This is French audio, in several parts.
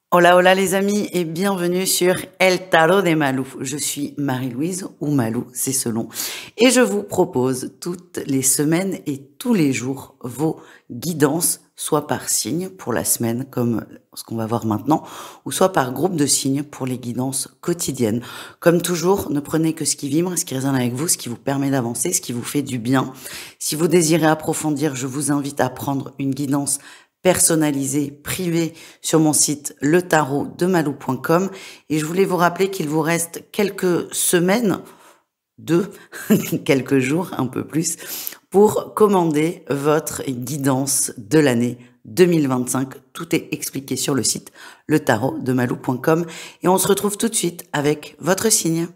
Hola, hola les amis et bienvenue sur El Tarot de Malou. Je suis Marie-Louise ou Malou, c'est selon. Et je vous propose toutes les semaines et tous les jours vos guidances, soit par signe pour la semaine comme ce qu'on va voir maintenant, ou soit par groupe de signes pour les guidances quotidiennes. Comme toujours, ne prenez que ce qui vibre, ce qui résonne avec vous, ce qui vous permet d'avancer, ce qui vous fait du bien. Si vous désirez approfondir, je vous invite à prendre une guidance personnalisé, privé sur mon site letarotdemalou.com et je voulais vous rappeler qu'il vous reste quelques semaines, quelques jours, un peu plus, pour commander votre guidance de l'année 2025. Tout est expliqué sur le site letarotdemalou.com et on se retrouve tout de suite avec votre signe.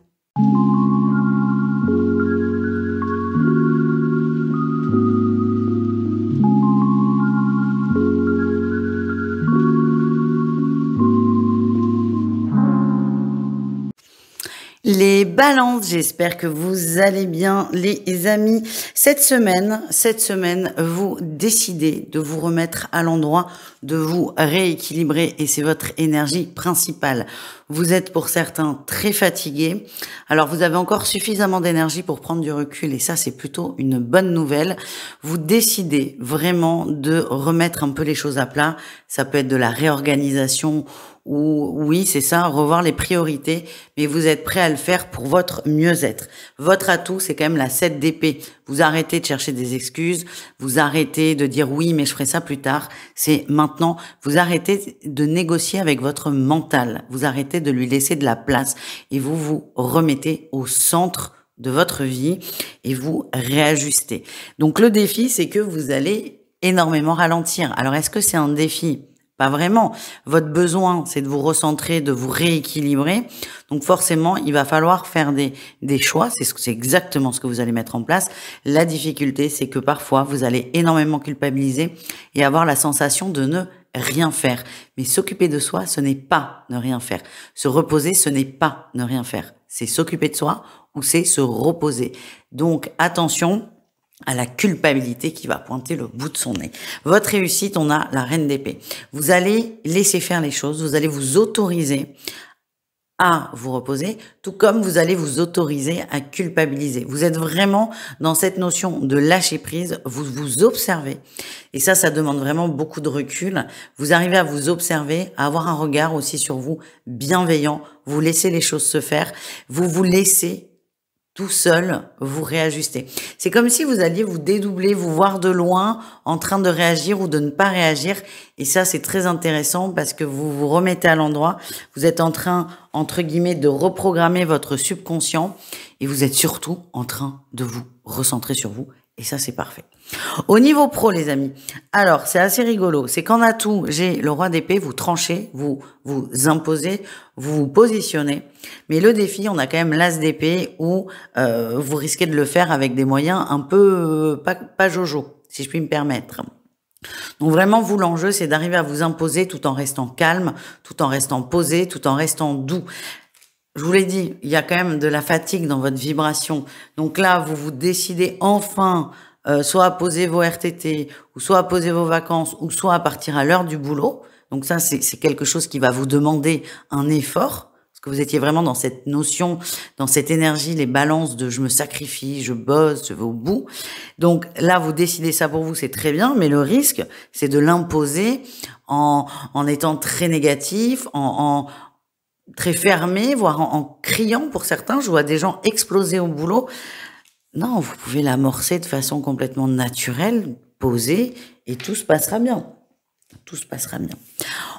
Les balances, j'espère que vous allez bien les amis. Cette semaine, vous décidez de vous remettre à l'endroit, de vous rééquilibrer et c'est votre énergie principale. Vous êtes pour certains très fatigués. Alors vous avez encore suffisamment d'énergie pour prendre du recul et ça c'est plutôt une bonne nouvelle. Vous décidez vraiment de remettre un peu les choses à plat. Ça peut être de la réorganisation ou oui, c'est ça, revoir les priorités, mais vous êtes prêt à le faire pour votre mieux-être. Votre atout, c'est quand même la 7 d'épée. Vous arrêtez de chercher des excuses, vous arrêtez de dire oui, mais je ferai ça plus tard. C'est maintenant, vous arrêtez de négocier avec votre mental, vous arrêtez de lui laisser de la place et vous vous remettez au centre de votre vie et vous réajustez. Donc le défi, c'est que vous allez énormément ralentir. Alors est-ce que c'est un défi ? Pas vraiment. Votre besoin, c'est de vous recentrer, de vous rééquilibrer. Donc forcément, il va falloir faire des choix. C'est exactement ce que vous allez mettre en place. La difficulté, c'est que parfois, vous allez énormément culpabiliser et avoir la sensation de ne rien faire. Mais s'occuper de soi, ce n'est pas ne rien faire. Se reposer, ce n'est pas ne rien faire. C'est s'occuper de soi ou c'est se reposer. Donc attention à la culpabilité qui va pointer le bout de son nez. Votre réussite, on a la reine d'épée. Vous allez laisser faire les choses, vous allez vous autoriser à vous reposer, tout comme vous allez vous autoriser à culpabiliser. Vous êtes vraiment dans cette notion de lâcher prise, vous vous observez. Et ça demande vraiment beaucoup de recul. Vous arrivez à vous observer, à avoir un regard aussi sur vous bienveillant, vous laissez les choses se faire, vous vous laissez tout seul, vous réajustez. C'est comme si vous alliez vous dédoubler, vous voir de loin, en train de réagir ou de ne pas réagir. Et ça, c'est très intéressant parce que vous vous remettez à l'endroit. Vous êtes en train, entre guillemets, de reprogrammer votre subconscient. Et vous êtes surtout en train de vous recentrer sur vous. Et ça, c'est parfait. Au niveau pro, les amis, alors, c'est assez rigolo. C'est qu'en atout, j'ai le roi d'épée, vous tranchez, vous imposez, vous vous positionnez. Mais le défi, on a quand même l'as d'épée où vous risquez de le faire avec des moyens un peu pas jojo, si je puis me permettre. Donc vraiment, vous, l'enjeu, c'est d'arriver à vous imposer tout en restant calme, tout en restant posé, tout en restant doux. Je vous l'ai dit, il y a quand même de la fatigue dans votre vibration. Donc là, vous décidez enfin soit à poser vos RTT, ou soit à poser vos vacances, ou soit à partir à l'heure du boulot. Donc ça, c'est quelque chose qui va vous demander un effort, parce que vous étiez vraiment dans cette notion, dans cette énergie, les balances de je me sacrifie, je bosse, je vais au bout. Donc là, vous décidez ça pour vous, c'est très bien, mais le risque, c'est de l'imposer en étant très négatif, très fermé, voire en criant pour certains. Je vois des gens exploser au boulot. Non, vous pouvez l'amorcer de façon complètement naturelle, posée, et tout se passera bien. Tout se passera bien.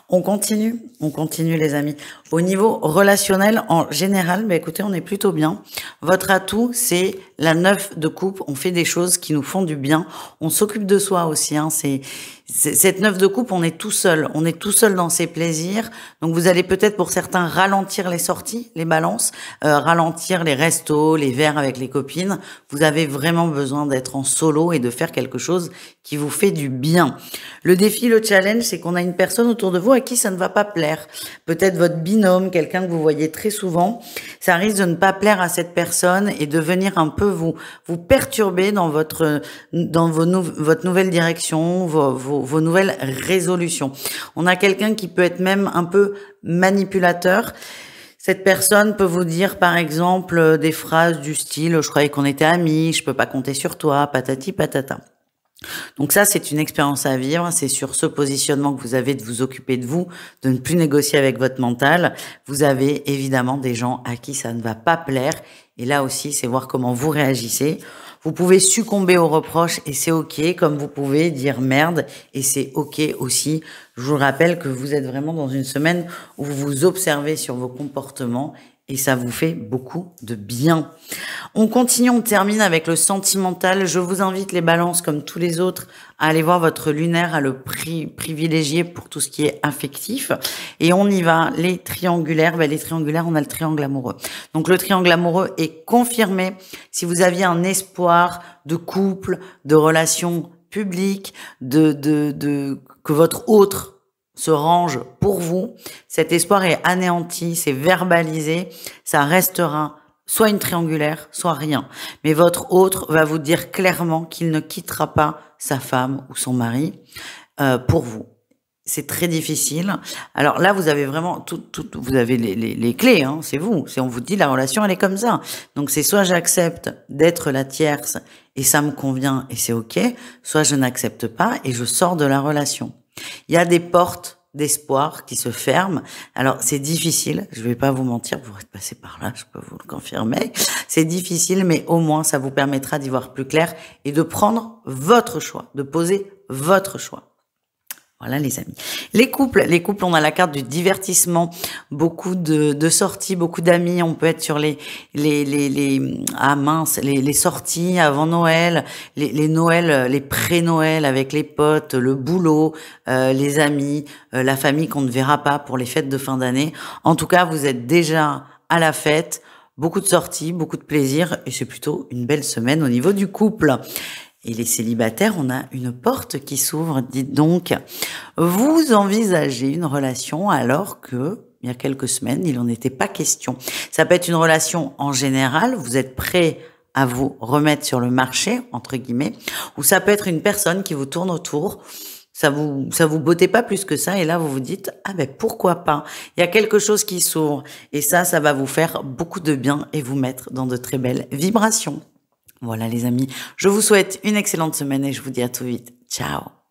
On continue les amis. Au niveau relationnel, en général, écoutez, on est plutôt bien. Votre atout, c'est la 9 de coupe. On fait des choses qui nous font du bien. On s'occupe de soi aussi. Cette 9 de coupe, on est tout seul. On est tout seul dans ses plaisirs. Donc vous allez peut-être pour certains ralentir les sorties, les balances, ralentir les restos, les verres avec les copines. Vous avez vraiment besoin d'être en solo et de faire quelque chose qui vous fait du bien. Le défi, le challenge, c'est qu'on a une personne autour de vous à qui ça ne va pas plaire. Peut-être votre binôme, quelqu'un que vous voyez très souvent. Ça risque de ne pas plaire à cette personne et de venir un peu vous perturber dans votre nouvelle direction, vos vos nouvelles résolutions. On a quelqu'un qui peut être même un peu manipulateur. Cette personne peut vous dire, par exemple, des phrases du style « je croyais qu'on était amis, je peux pas compter sur toi, patati patata ». Donc ça, c'est une expérience à vivre. C'est sur ce positionnement que vous avez de vous occuper de vous, de ne plus négocier avec votre mental. Vous avez évidemment des gens à qui ça ne va pas plaire. Et là aussi, c'est voir comment vous réagissez. Vous pouvez succomber aux reproches et c'est OK, comme vous pouvez dire merde et c'est OK aussi. Je vous rappelle que vous êtes vraiment dans une semaine où vous vous observez sur vos comportements et ça vous fait beaucoup de bien. On continue, on termine avec le sentimental. Je vous invite les balances comme tous les autres à aller voir votre lunaire, à le privilégier pour tout ce qui est affectif. Et on y va, les triangulaires. Les triangulaires, on a le triangle amoureux. Donc le triangle amoureux est confirmé. Si vous aviez un espoir de couple, de relation publique, que votre autre se range pour vous, cet espoir est anéanti, c'est verbalisé, ça restera soit une triangulaire, soit rien. Mais votre autre va vous dire clairement qu'il ne quittera pas sa femme ou son mari pour vous. C'est très difficile. Alors là, vous avez vraiment vous avez les clés, hein, c'est vous. On vous dit la relation, elle est comme ça. Donc c'est soit j'accepte d'être la tierce et ça me convient et c'est OK, soit je n'accepte pas et je sors de la relation. Il y a des portes d'espoir qui se ferment. Alors, c'est difficile. Je vais pas vous mentir. Vous êtes passé par là. Je peux vous le confirmer. C'est difficile, mais au moins, ça vous permettra d'y voir plus clair et de prendre votre choix, de poser votre choix. Voilà les amis. Les couples, on a la carte du divertissement, beaucoup de sorties, beaucoup d'amis. On peut être sur les sorties avant Noël, les Noëls, les pré-Noël avec les potes, le boulot, les amis, la famille qu'on ne verra pas pour les fêtes de fin d'année. En tout cas, vous êtes déjà à la fête, beaucoup de sorties, beaucoup de plaisir et c'est plutôt une belle semaine au niveau du couple. Et les célibataires, on a une porte qui s'ouvre. Dites donc, vous envisagez une relation alors que, il y a quelques semaines, il n'en était pas question. Ça peut être une relation en général, vous êtes prêt à vous remettre sur le marché, entre guillemets, ou ça peut être une personne qui vous tourne autour, ça vous bottait pas plus que ça, et là vous vous dites, ah ben pourquoi pas, il y a quelque chose qui s'ouvre, et ça va vous faire beaucoup de bien et vous mettre dans de très belles vibrations. Voilà les amis, je vous souhaite une excellente semaine et je vous dis à tout vite. Ciao.